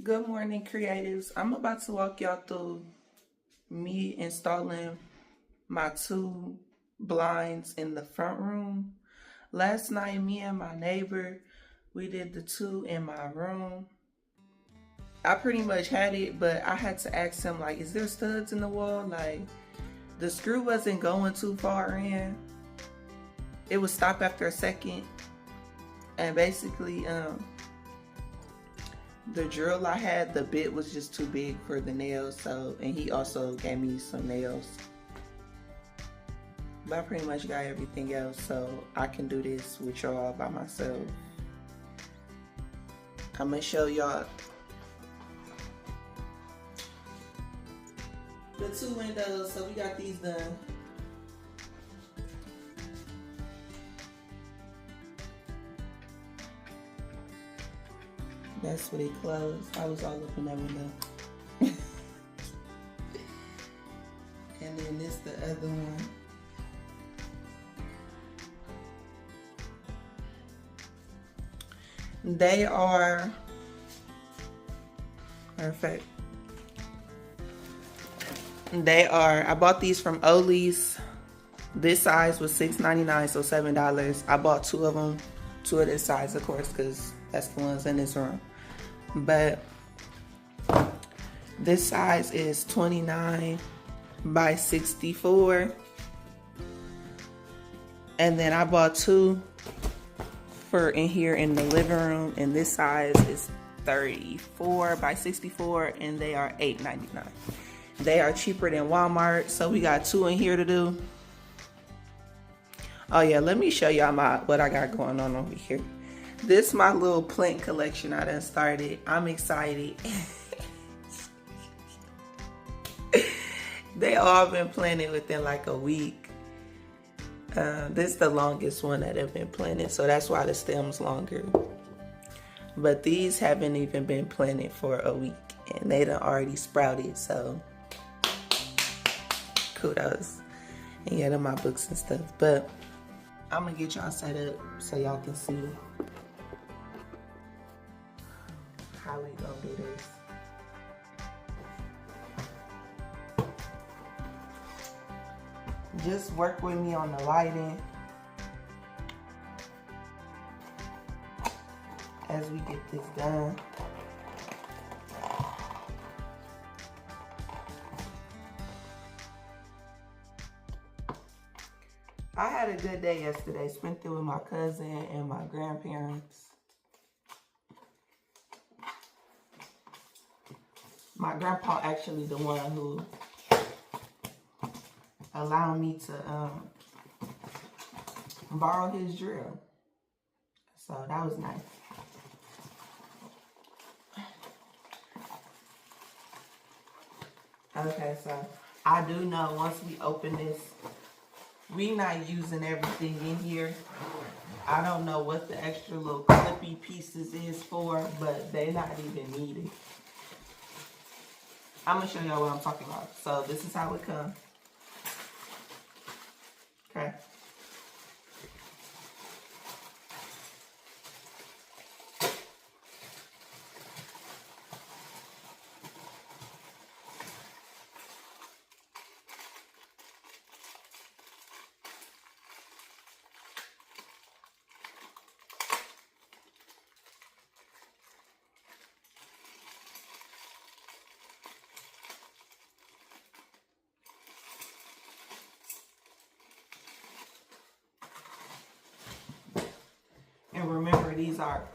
Good morning, creatives. I'm about to walk y'all through me installing my two blinds in the front room. Last night, me and my neighbor, we did the two in my room. I pretty much had it, but I had to ask him, like, is there studs in the wall? Like, the screw wasn't going too far in. It would stop after a second. And basically, the drill I had, the bit was just too big for the nails, so, and he also gave me some nails. But I pretty much got everything else, so I can do this with y'all by myself. I'm gonna show y'all the two windows, so we got these done. That's what it closed. I was all up in that window. And then this the other one. They are perfect. They are, I bought these from Ollie's. This size was $6.99, so $7. I bought two of them, two of this size, of course, because that's the ones in this room. But this size is 29 by 64. And then I bought two for in here in the living room, and this size is 34 by 64, and they are $8.99. They are cheaper than Walmart, so we got two in here to do. Oh yeah, let me show y'all what I got going on over here. This is my little plant collection I done started. I'm excited. They all been planted within like a week. This is the longest one that have been planted, so that's why the stem's longer. But these haven't even been planted for a week, and they done already sprouted, so kudos. And yeah, they're my books and stuff. But I'm gonna get y'all set up so y'all can see how we gonna do this. Just work with me on the lighting as we get this done. I had a good day yesterday. Spent it with my cousin and my grandparents. My grandpa actually the one who allowed me to borrow his drill. So that was nice. Okay, so I do know once we open this, we not using everything in here. I don't know what the extra little clippy pieces is for, but they not even needed. I'm gonna show y'all what I'm talking about. So this is how it comes. Okay. And remember, these are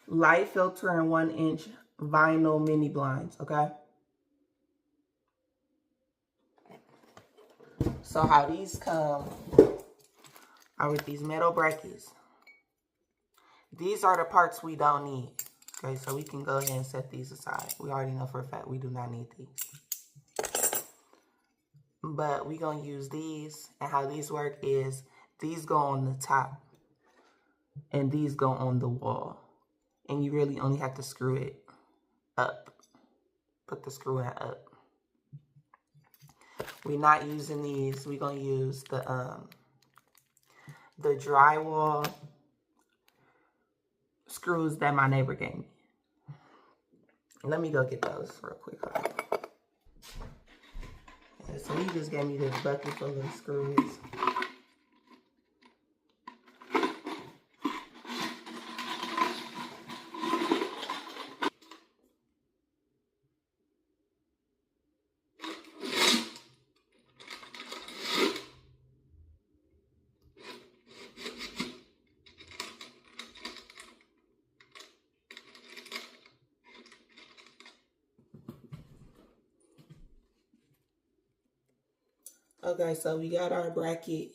light filter and 1-inch vinyl mini blinds, okay? So how these come are with these metal brackets. These are the parts we don't need. Okay, so we can go ahead and set these aside. We already know for a fact we do not need these. But we're going to use these, and how these work is these go on the top and these go on the wall. And you really only have to screw it up. Put the screw in up. We're not using these. We're going to use the drywall screws that my neighbor gave me. Let me go get those real quick. Yeah, so he just gave me this bucket full of screws. Okay, so we got our bracket.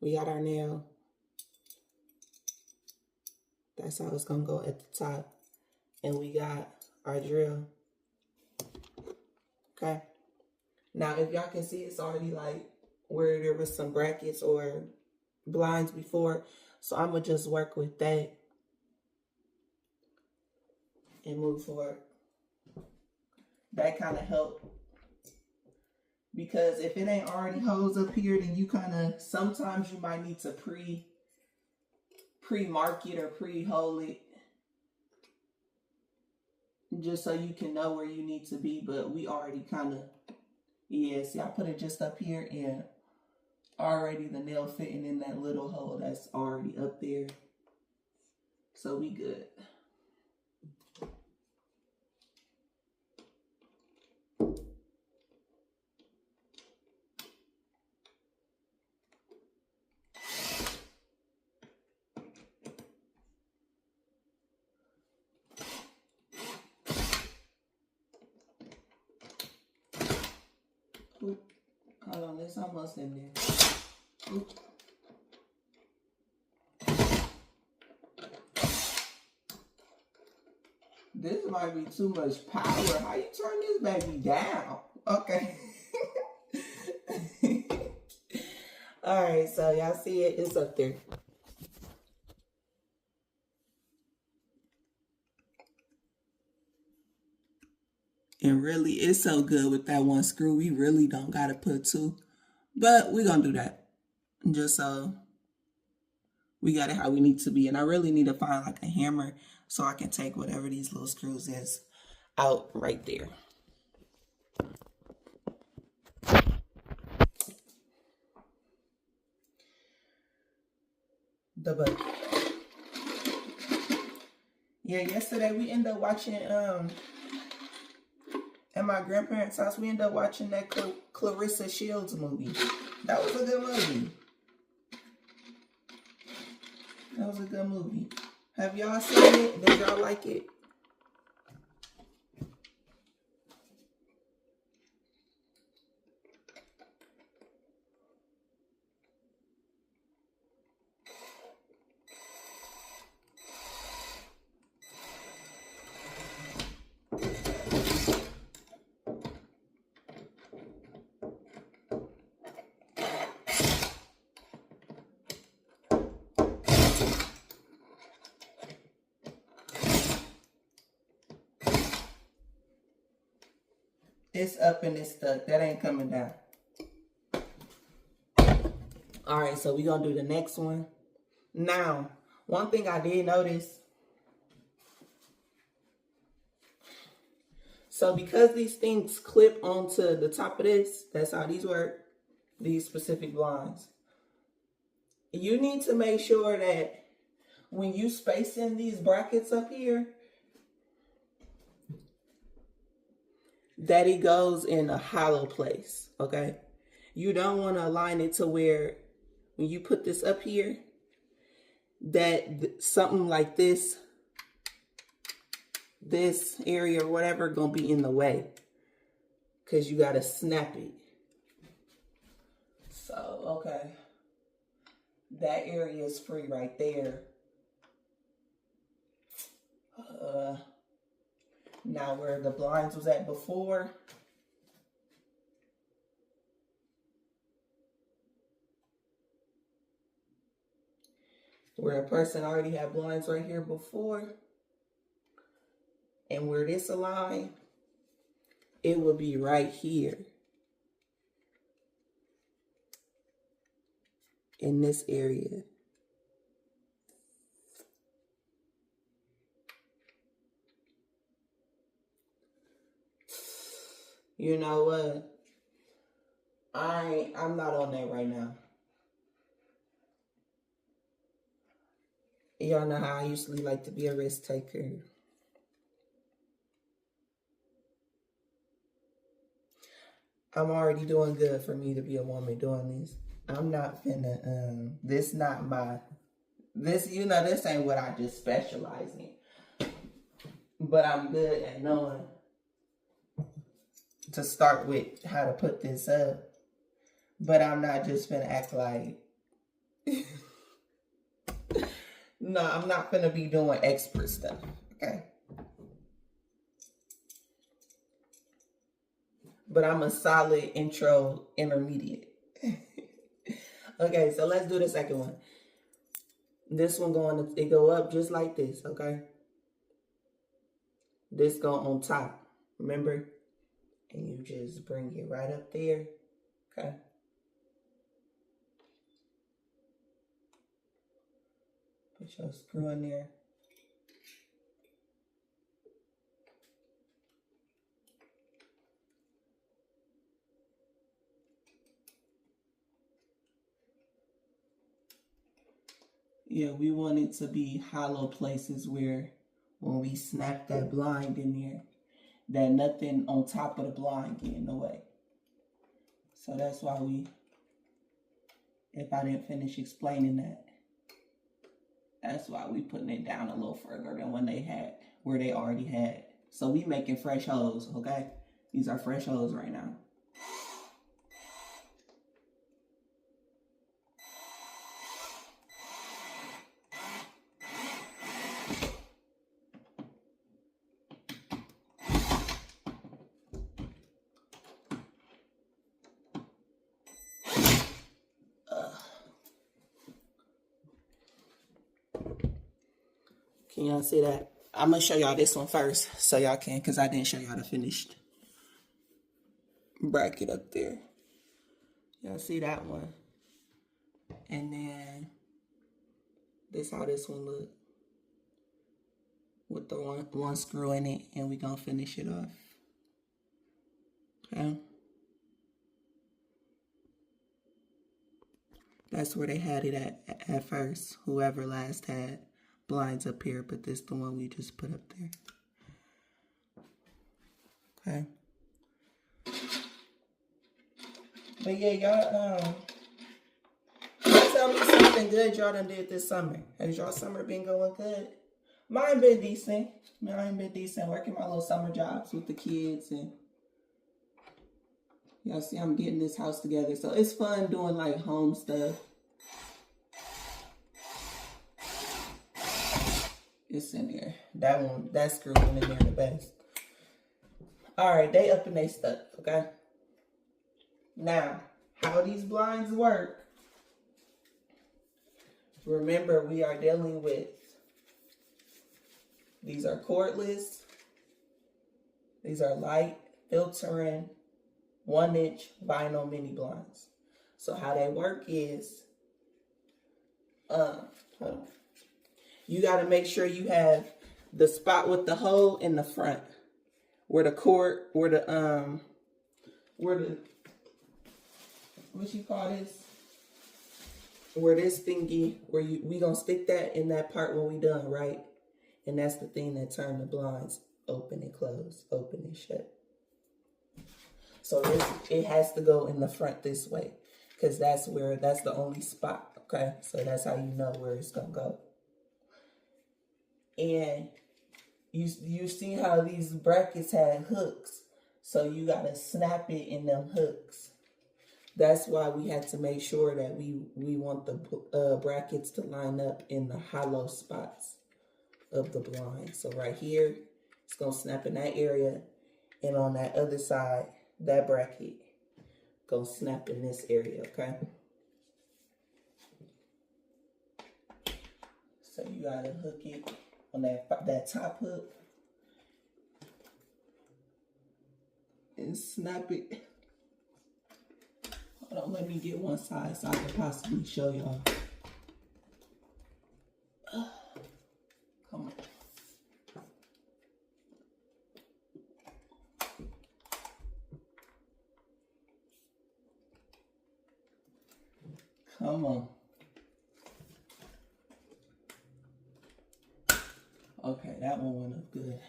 We got our nail. That's how it's gonna go at the top. And we got our drill. Okay. Now, if y'all can see, it's already like where there was some brackets or blinds before. So I'm gonna just work with that and move forward. That kind of helped. Because if it ain't already holes up here, then you kind of, sometimes you might need to pre-mark it or pre-hole it. Just so you can know where you need to be. But we already kind of, yeah, see, I put it just up here and already the nail fitting in that little hole that's already up there. So we good. Oop. Hold on, it's almost in there. Oop. This might be too much power. How you turn this baby down? Okay. All right, so y'all see it? It's up there. And really, it's so good with that one screw. We really don't got to put two. But we're going to do that. Just so we got it how we need to be. And I really need to find like a hammer so I can take whatever these little screws is out right there. The bucket. Yeah, yesterday we ended up watching at my grandparents' house. We ended up watching that Clarissa Shields movie. That was a good movie. That was a good movie. Have y'all seen it? Did y'all like it? It's up and it's stuck. That ain't coming down. All right, so we're going to do the next one. Now, one thing I did notice. So because these things clip onto the top of this, that's how these work, these specific blinds. You need to make sure that when you space in these brackets up here, that it goes in a hollow place, okay? You don't want to align it to where when you put this up here, that something like this area or whatever gonna be in the way, because you gotta snap it. So, okay. That area is free right there. Now where the blinds was at before, where a person already had blinds right here before, and where this align, it would be right here in this area. You know what? I'm not on that right now. Y'all know how I usually like to be a risk taker. I'm already doing good for me to be a woman doing this. I'm not finna, this not my, this, you know, this ain't what I just specialize in. But I'm good at knowing to start with how to put this up. But I'm not just finna act like, no, I'm not finna be doing expert stuff, okay? But I'm a solid intro intermediate. Okay, so let's do the second one. This one it go up just like this, okay? This go on top, remember? And you just bring it right up there, okay? Put your screw in there. Yeah, we want it to be hollow places where when we snap that blind in there, that nothing on top of the blind get in the way. So that's why if I didn't finish explaining that, that's why we putting it down a little further than where they already had. So we making fresh holes, okay? These are fresh holes right now. Can y'all see that? I'm going to show y'all this one first so y'all can, because I didn't show y'all the finished bracket up there. Y'all see that one? And then this how this one look. With the one screw in it, and we going to finish it off. Okay? That's where they had it at first. Whoever last had blinds up here, but this the one we just put up there. Okay. But yeah, y'all tell me something good y'all done did this summer. Has y'all summer been going good? Mine been decent. Working my little summer jobs with the kids, and y'all see I'm getting this house together. So it's fun doing like home stuff. It's in there. That screw went in there the best. Alright, they up and they stuck, okay? Now, how these blinds work. Remember, we are dealing with, these are cordless. These are light filtering 1-inch vinyl mini blinds. So how they work is, hold on. You got to make sure you have the spot with the hole in the front, where the what you call this? Where this thingy, we gonna stick that in that part when we done, right? And that's the thing that turn the blinds open and close, open and shut. So it has to go in the front this way, because that's the only spot, okay? So that's how you know where it's gonna go. And you see how these brackets had hooks, so you gotta snap it in them hooks. That's why we had to make sure that we want the brackets to line up in the hollow spots of the blind. So right here, it's gonna snap in that area, and on that other side, that bracket gonna snap in this area, okay? So you gotta hook it on that top hook and snap it. Hold on, let me get one side so I can possibly show y'all. Come on. Come on. Okay, that one went up good.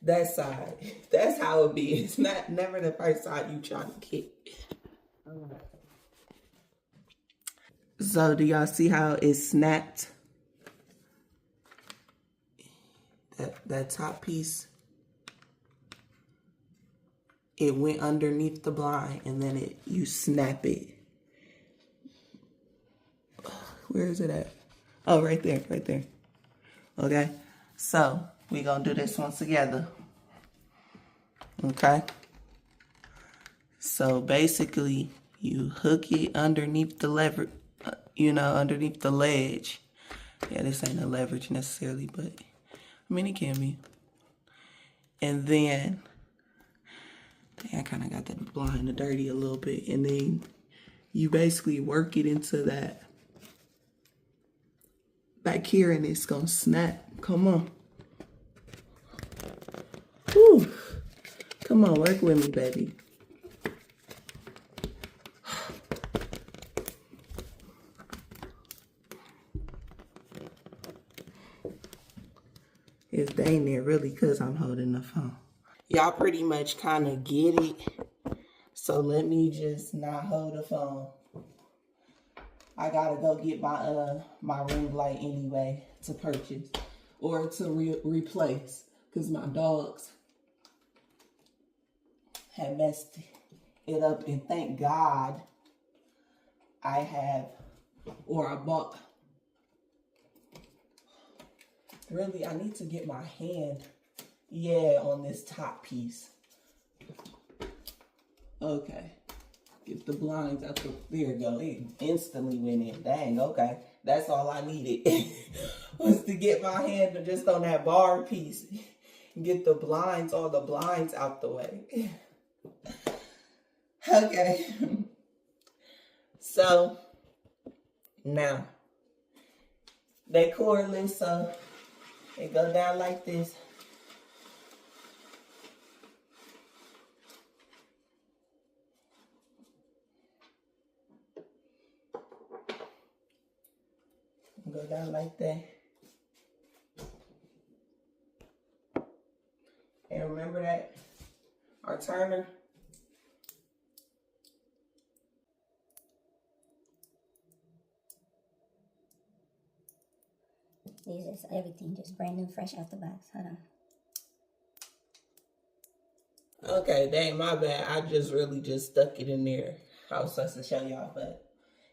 That side, that's how it be. It's not never the first side you try to get. So do y'all see how it snapped? That top piece, it went underneath the blind, and then you snap it. Where is it at? Oh, right there, right there. Okay, so we gonna do this one together. Okay. So basically, you hook it underneath the lever, underneath the ledge. Yeah, this ain't a leverage necessarily, but I mean, it can be. And then, I kind of got that blind dirty a little bit. And then you basically work it into that back here, and it's going to snap. Come on. Whew. Come on, work with me, baby. It's dang near really because I'm holding the phone. Y'all pretty much kind of get it. So let me just not hold the phone. I gotta go get my ring light anyway to purchase or to replace because my dogs had messed it up, and thank God I bought. Really, I need to get my hand, on this top piece. Okay. Get the blinds out the, there you go. It instantly went in. Dang, okay. That's all I needed was to get my hand just on that bar piece. Get the blinds, all the blinds out the way. Okay. So, now, decor list, so it go down like this. Go down like that. And remember that our turner. These is everything just brand new, fresh out the box. Hold on. Okay, dang, my bad. I just really just stuck it in there. I was supposed to show y'all, but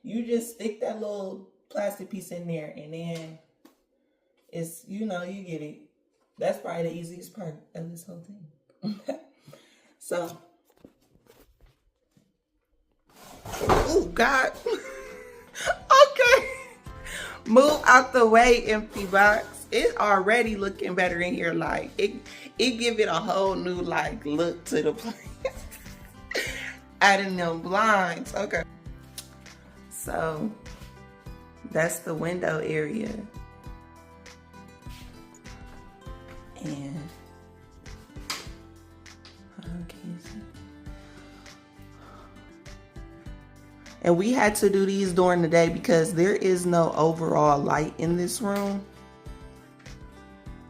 you just stick that little plastic piece in there, and then it's, you get it. That's probably the easiest part of this whole thing. So, oh God. Okay. Move out the way, empty box. It's already looking better in here. Like it give it a whole new look to the place. Adding them blinds. Okay. So that's the window area. And and we had to do these during the day because there is no overall light in this room.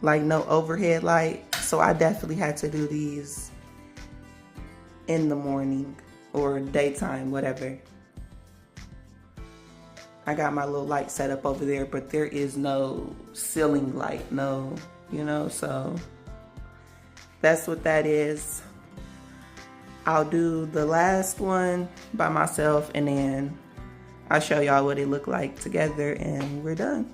Like no overhead light. So I definitely had to do these in the morning or daytime, whatever. I got my little light set up over there, but there is no ceiling light, so that's what that is. I'll do the last one by myself, and then I'll show y'all what it looked like together, and we're done.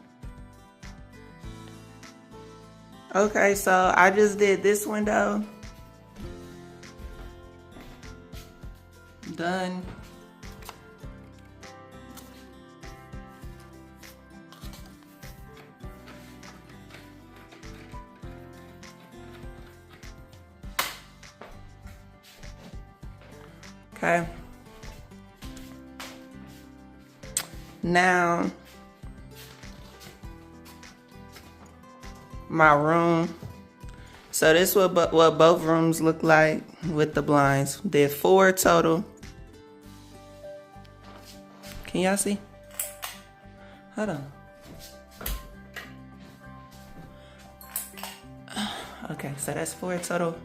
Okay, so I just did this window. Done. Okay. Now, my room. So this is what both rooms look like with the blinds. Did 4 total. Can y'all see? Hold on. Okay, so that's 4 total.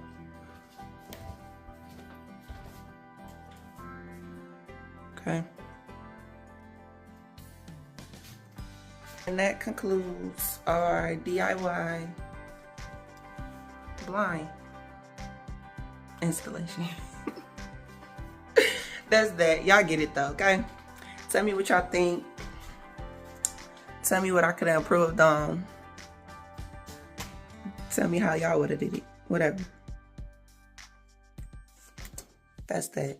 Okay. And that concludes our DIY blind installation. That's that. Y'all get it though, okay? Tell me what y'all think. Tell me what I could have improved on. Tell me how y'all would have did it. Whatever. That's that.